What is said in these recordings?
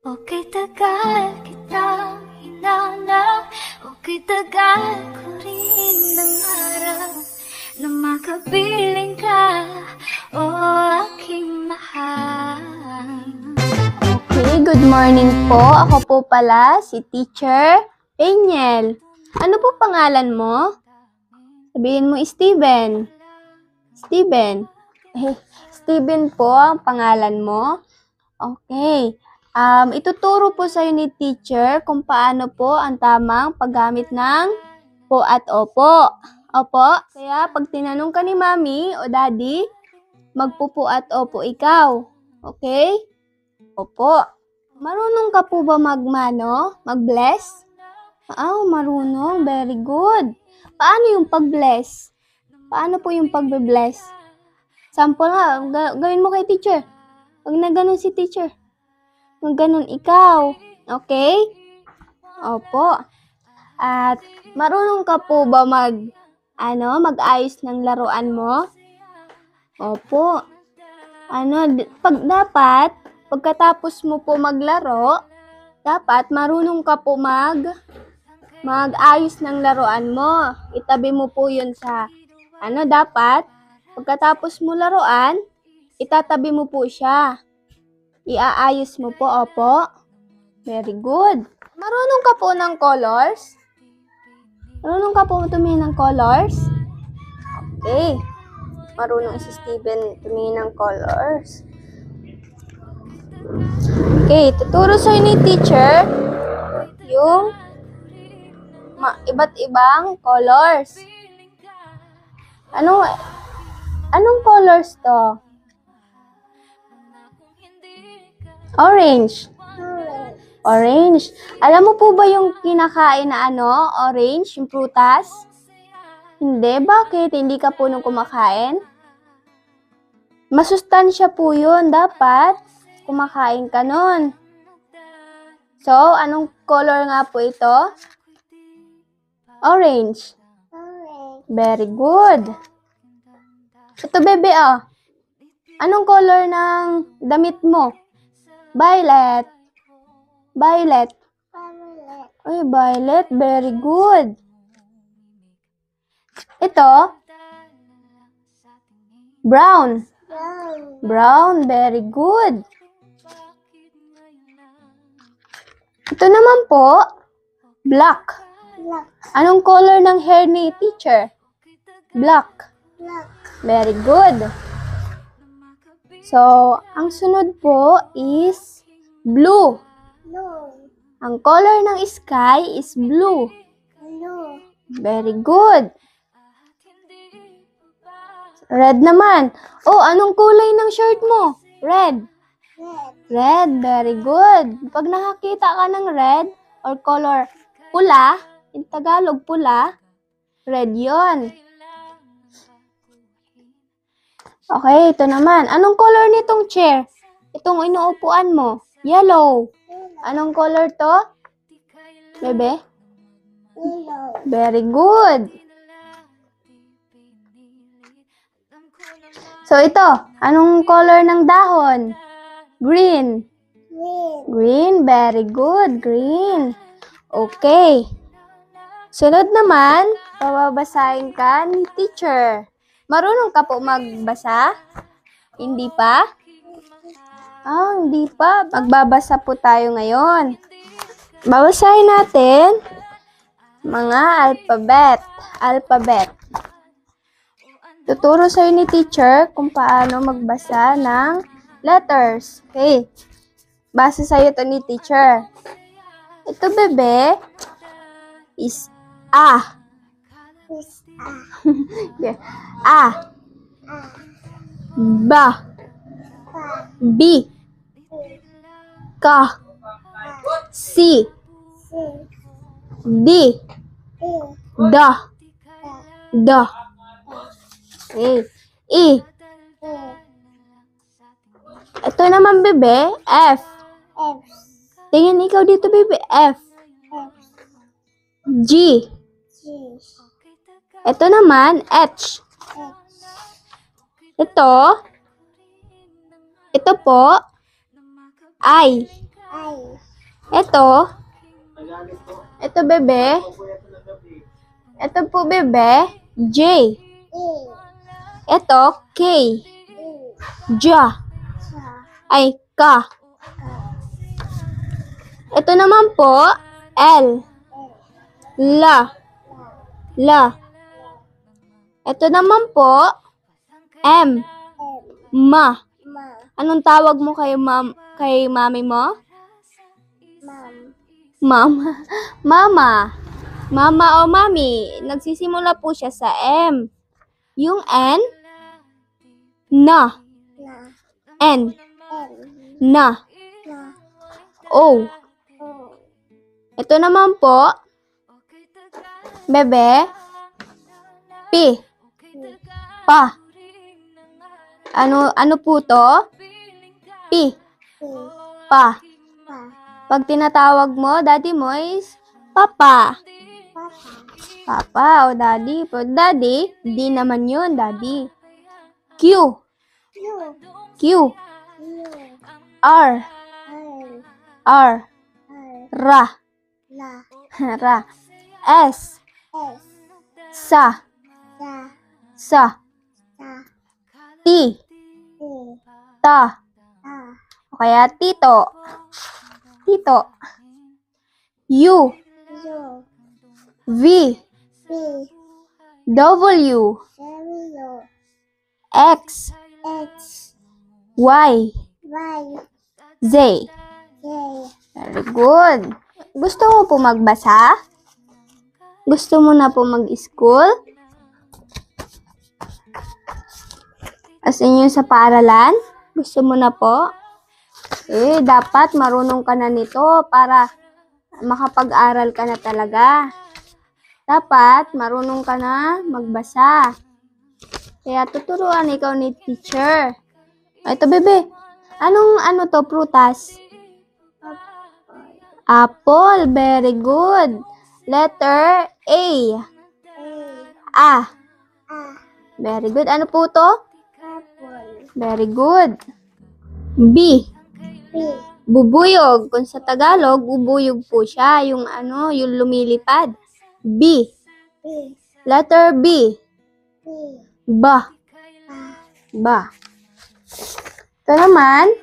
Okay, tagal kita hinanap. Okay, tagal ko rin nangarap na makapiling ka, o aking mahal. Okay, good morning po. Ako po pala si Teacher Peniel. Ano po pangalan mo? Sabihin mo, Steven. Steven. Steven po ang pangalan mo. Okay. Ituturo po sa'yo ni teacher kung paano po ang tamang paggamit ng po at opo. Opo. Kaya pag tinanong ka ni mami o daddy, magpupo at opo ikaw. Okay? Opo. Marunong ka po ba mag-bless? Marunong. Very good. Paano yung pag-bless? Paano po yung pag-bless? Sample nga, gawin mo kay teacher. Pag naganon si teacher, ganon ikaw. Okay? Opo. At marunong ka po ba mag-ayos ng laruan mo? Opo. Pagkatapos mo po maglaro, dapat marunong ka po mag-ayos ng laruan mo. Itabi mo po yun sa, dapat, pagkatapos mo laruan, itatabi mo po siya. Iaayos mo po, opo. Very good. Marunong ka po ng colors? Marunong ka po tumingin ng colors? Okay. Marunong si Steven tumingin ng colors. Okay, tuturo sa'yo ni teacher yung iba't ibang colors. Anong colors to? Orange. Orange. Alam mo po ba yung kinakain na orange, yung prutas? Hindi. Bakit? Hindi ka po nung kumakain? Masustansya po yun. Dapat kumakain ka nun. So, anong color nga po ito? Orange. Very good. Ito, bebe, Anong color ng damit mo? Violet. Violet. Ay, violet. Very good. Ito? Brown. Brown. Very good. Ito naman po, black. Anong color ng hair ni teacher? Black. Very good. So, ang sunod po is blue. Ang color ng sky is blue. Very good. Red naman. Anong kulay ng shirt mo? Red. Red. Very good. Pag nakakita ka ng red or color pula, in Tagalog pula, red yon. Okay, ito naman. Anong color nitong chair? Itong inuupuan mo? Yellow. Anong color to? Bebe? Very good. So, ito. Anong color ng dahon? Green. Green. Very good. Green. Okay. Sunod naman, pababasahin ka ni teacher. Marunong ka po magbasa? Hindi pa? Hindi pa. Magbabasa po tayo ngayon. Babasahin natin mga alphabet. Tuturo sa'yo ni teacher kung paano magbasa ng letters. Okay. Basa sa'yo to ni teacher. Ito, bebe, is A. Okay. A. Ba. B. Ka. C. D. Da. Okay. E. Ito naman, bebe, F. Tingin ikaw dito, bebe, F. G. Ito naman, H. Ito po, I. Ito. Ito, bebe. Ito po, bebe. J. Ito, K. Ja. Ay, ka. Ito naman po, L. La. La. Ito naman po, M. Ma. Anong tawag mo kay mami mo? Mama. Mama. Mama o mami. Nagsisimula po siya sa M. Yung N, na. N, na. O. Ito naman po, bebe, P. Pa. Ano po to? P. Pa. Pag tinatawag mo, daddy mo is papa. Papa o daddy. Pag daddy, di naman yun, daddy. Q. Q. R. R. Ra. Ra. S. Sa. Sa. T. Ta. O kaya tito. Tito. U. V. W. X. Y. Z. Very good. Gusto mo po magbasa? Gusto mo na po mag-school? As in yung sa paaralan? Gusto mo na po? Dapat marunong ka na nito para makapag-aral ka na talaga. Dapat marunong ka na magbasa. Kaya tuturuan ikaw ni teacher. Ito, bebe. Ano to, prutas? Apple. Very good. Letter A. A. Very good. Ano po to? Very good. B. Bubuyog. Kung sa Tagalog, bubuyog po siya. Yung yung lumilipad. B. Letter B. Ba. Ba. Ito naman.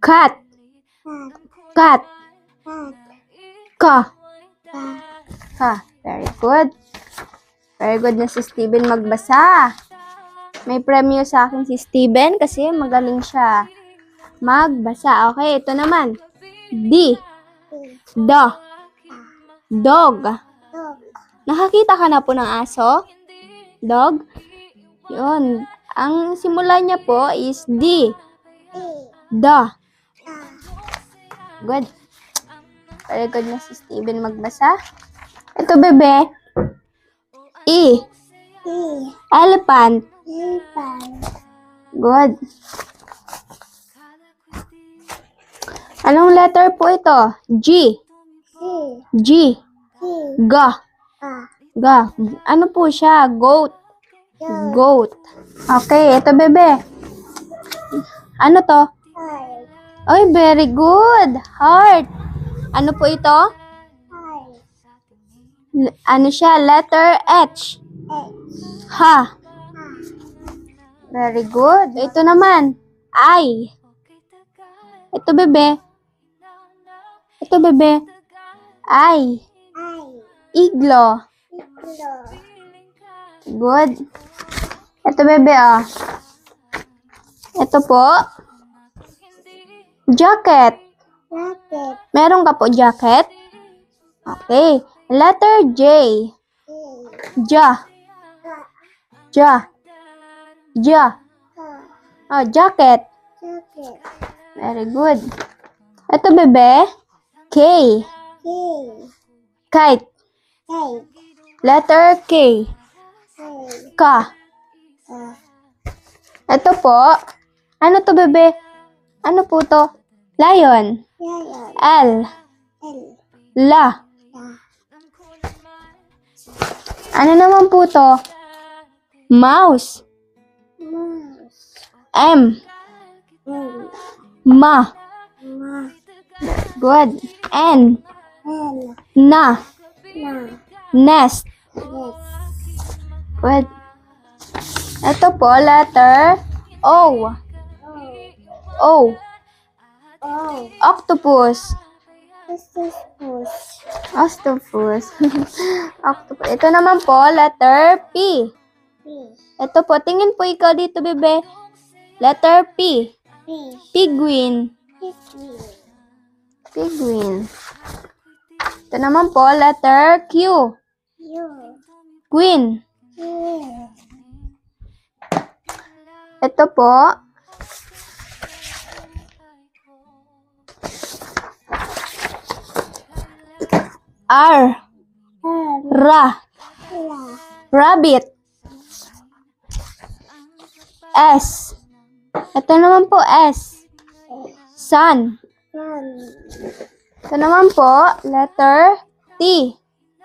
Cat. Cat. Ka. Ka. Very good. Very good na si Steven magbasa. May premyo sa akin si Steven kasi magaling siya magbasa. Okay, ito naman. D. Da. Dog. Nakakita ka na po ng aso? Dog? Yun. Ang simula niya po is D. Da. Good. Very good na si Steven magbasa. Ito, bebe. E. Elephant. Good. Anong letter po ito? G. G. Ga. Ga. Ano po siya? Goat. Goat. Okay, ito, bebe. Ano to? Oy, very good. Heart. Ano po ito? Ano siya? Letter H. Ha. Very good. Ito naman. I. Ito, bebe. Ito, bebe. I. Iglo. Good. Ito, bebe, Ito po. Jacket. Meron ka po jacket? Okay. Letter J. Ja. Ja. Ja. Oh, jacket. Very good. Ito, bebe. K. Kite. Letter K. Ka. Ito po. Ano to, bebe? Ano po to? Lion. L. La. Ano naman po to? Mouse. M. Ma. Good. N. N. Na. Na. Nest. Yes. Good. Ito po, letter O. O. O. Octopus. Octopus. Octopus. Octopus. Ito naman po, letter P. P. Ito po, tingin po ikaw dito, bebe. Letter P. P. Penguin. Penguin. Penguin. Ito naman po, letter Q. U. Queen. Queen. Ito po, R. R. Ra. La. Rabbit. S. Ito naman po, S. Sun. Sun. Ito naman po, letter T. T.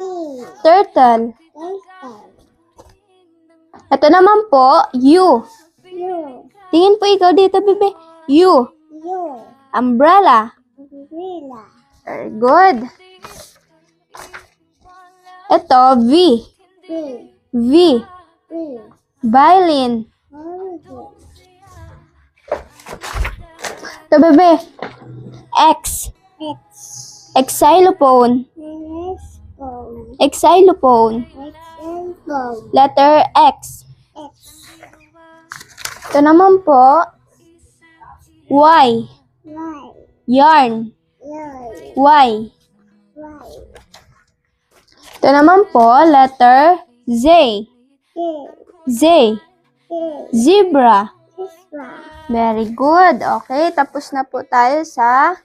Turtle. Turtle. Ito naman po, U. U. Tingin po ikaw dito, bebe. U. U. Umbrella. Umbrella. Very good. Ito, V. V. V. V. Violin. Violin. Ito, bebe. X. X. Xylophone. Xylophone. Xylophone. Xylophone. Letter X. X. Ito naman po, Y. Y. Yarn. Y. Y. Y. Ito naman po, letter Z. K. Z. K. Zebra. Zebra. Very good. Okay, tapos na po tayo sa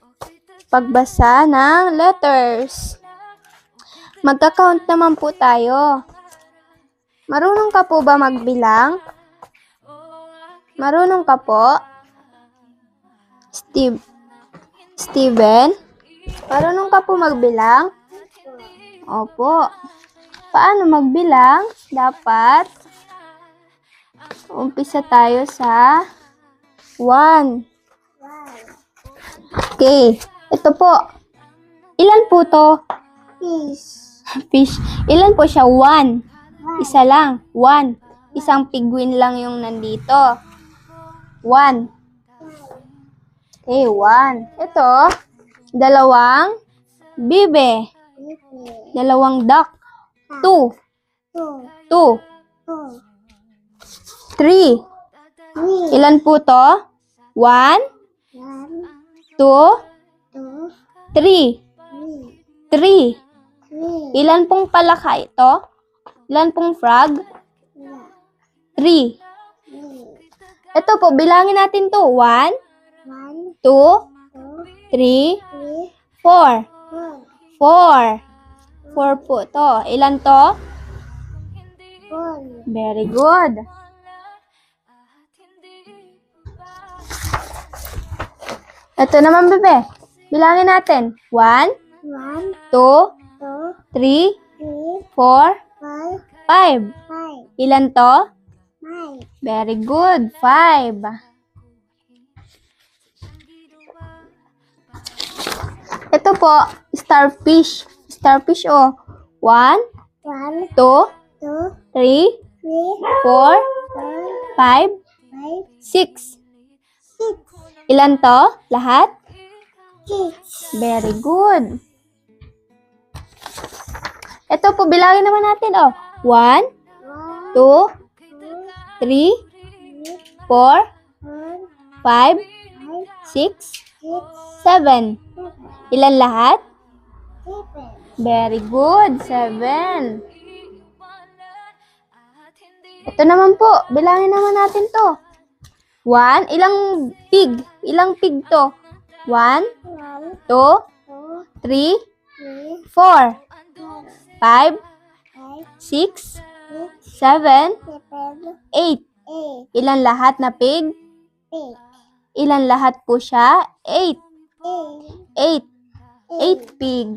pagbasa ng letters. Magka-count naman po tayo. Marunong ka po ba magbilang? Marunong ka po? Steven? Marunong ka po magbilang? Opo. Paano magbilang? Dapat umpisa tayo sa 1. Okay. Ito po. Ilan po to? Fish. Fish. Ilan po siya? 1. Isa lang. 1. Isang penguin lang yung nandito. 1. Okay, 1. Ito, dalawang bibe. Dalawang duck. 2. 2. 3. Ilan po to? 1, 2, 3. 3. Ilan pong palaka ito? Ilan pong frog? 3. Ito po, bilangin natin to. 1, 2, 3, 4. 4. 4 po to. Ilan to? Very good. Ito naman, bebe. Bilangin natin. 1, 2, 3, 4, 5. Ilan to? Very good. 5. Ito po, starfish. Starfish, oh. 1, 2, 3, 4, 5, 6. Ilan to? Lahat? Very good. Ito po, bilangin naman natin, oh. 1, 2, 3, 4, 5, 6, 7. Ilan lahat? Very good. 7. Ito naman po, bilangin naman natin to. 1, ilang pig? Ilang pig to? 1, 2, 3, 4, 5, 6, 7, 8. Ilan lahat na pig? Ilan lahat po siya? 8. 8. 8 pig.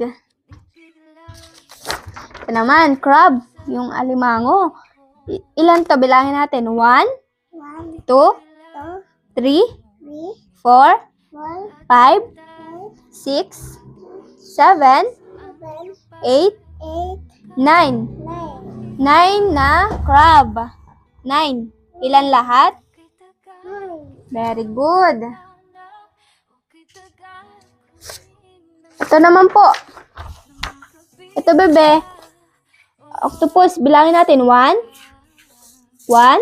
Ito naman, crab. Yung alimango. Ilan to? Bilangin natin. 1, 2, 3, 4, 5, 6, 7, 8, 9. 9 na crab. 9. Ilan lahat? Very good. Ito naman po. Ito, bebe. Octopus, bilangin natin. 1, 1,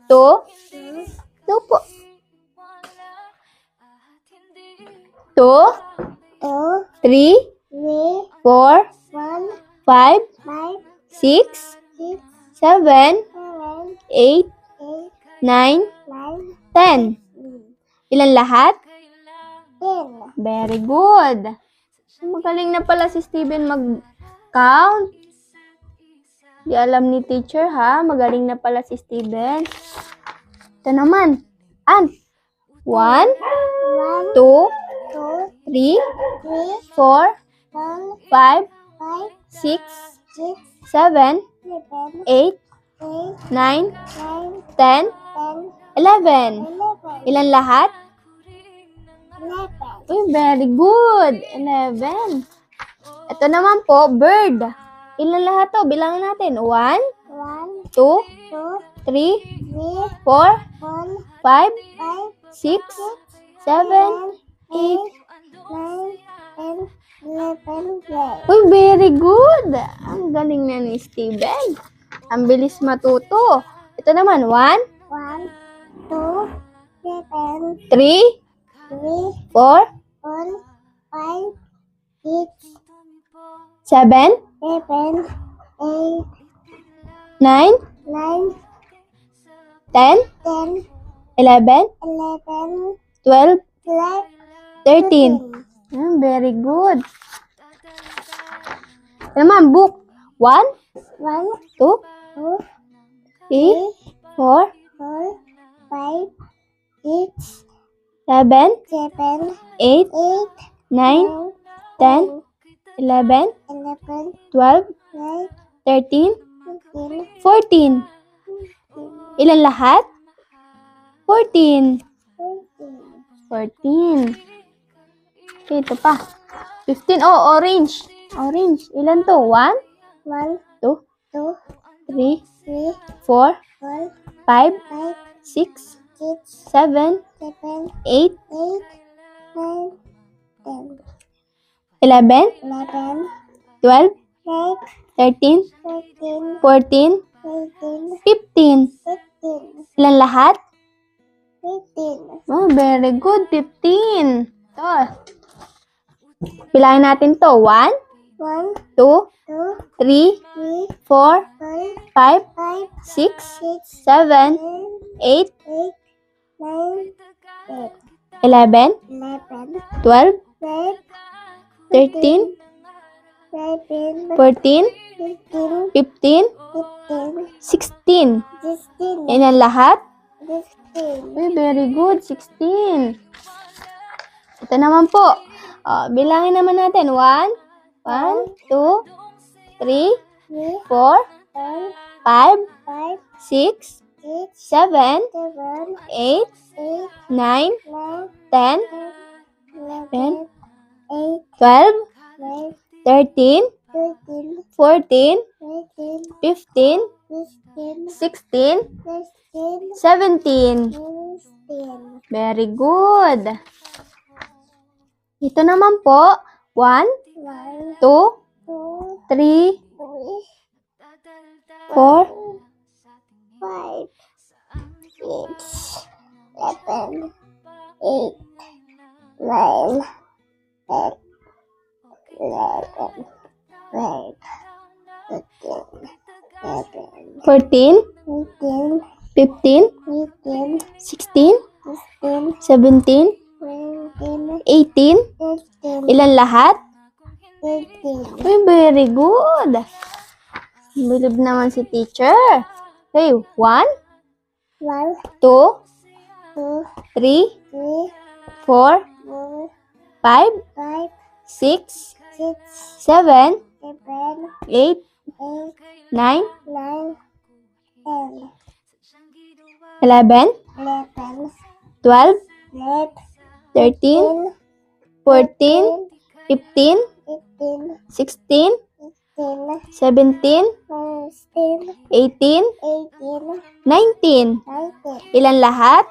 2, 2 po. 2, 3, 4, 5, 6, 7, 8, 9, 10. Ilan lahat? Very good. Magaling na pala si Steven mag-count. Di alam ni teacher ha. Magaling na pala si Steven. Ito naman. Ant. 1, 2, 3, 4, 5, 6, 7, 8, 9, 10, 11. Ilan lahat? Uy, very good. 11. Ito naman po, bird. Ilan lahat to? Bilangin natin. 1, 2, 3, 4, 5, 6, 7, 8. Uy, very good. Ang galing na ni Steven. Ang bilis matuto. Ito naman, 1, 3, 4, 7, 9, 10, 11, 12, 13. Very good. Ito naman, book. 1, 2, 3, 4, 7, 8, 9, 10, 11, 12, 13, 14. Ilan lahat? 14. 14. Okay, ito pa. 15. Oh, orange. Orange. Ilan to? 1, 2, 3, 4, 5, 6, 7, 8, 11, 12, 13, 14, 15. Ilan lahat? Oh, very good. 15. Ito. Bilangin natin to. 1, 2, 3, 4, 5, 6, 7, 8, 11, 12, 13, 14, 15, 16. Yan ang lahat? Uy, very good. 16. Ito naman po. Bilangin naman natin. 1, 2, 3, 4, 5, 6, 7, 8, 9, 10, 12, 13, 14, 15, 16, 17. Very good. Ito naman po. 1, 2, 3, 4, 14, 15, 16, 17, 18. Ilan lahat? Uy, very good. Bilib naman si teacher. Okay, 1, 2, 3, 4, 5, 6, 7, 8, 9, 11, 12, 13, 14, 15, 15, 16, 16, 17, 16, 18, 18, 19. 19, Ilan lahat?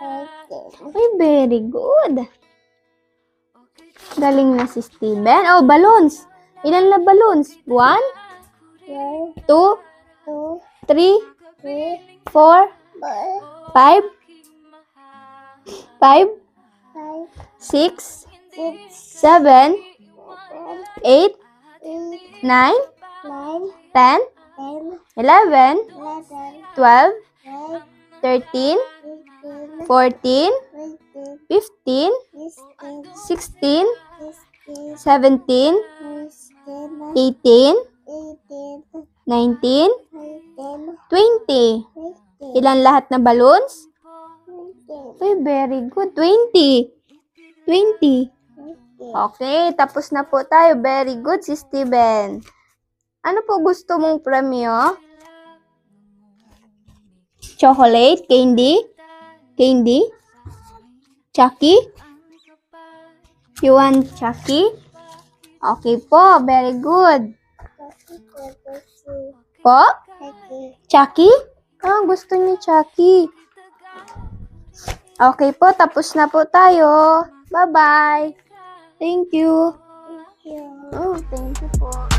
19, Ay, very good. Galing na si Steven. Oh, balloons. Ilan na balloons? 1, 1, 2, 2, 3, 3, 4, 4, 5, 5, 5, 6, 6, 7, 8, 8, 9, 9, 10, 10, 11, 11, 12, 12, 13, 13, 14, 14, 15, 15, 16, 16, 17, 17, 18, 18, 19, 19, 20. 20, Ilan lahat na balloons? 20, Uy, very good. 20. 20. 20. Okay, tapos na po tayo. Very good si Steven. Ano po gusto mong premyo? Chocolate? Candy? Candy? Chucky? You want Chucky? Okay po, very good. Po? Chucky? Ah, gusto niyo Chucky. Okay po, tapos na po tayo. Bye-bye. Thank you. Thank you. Oh, thank you po.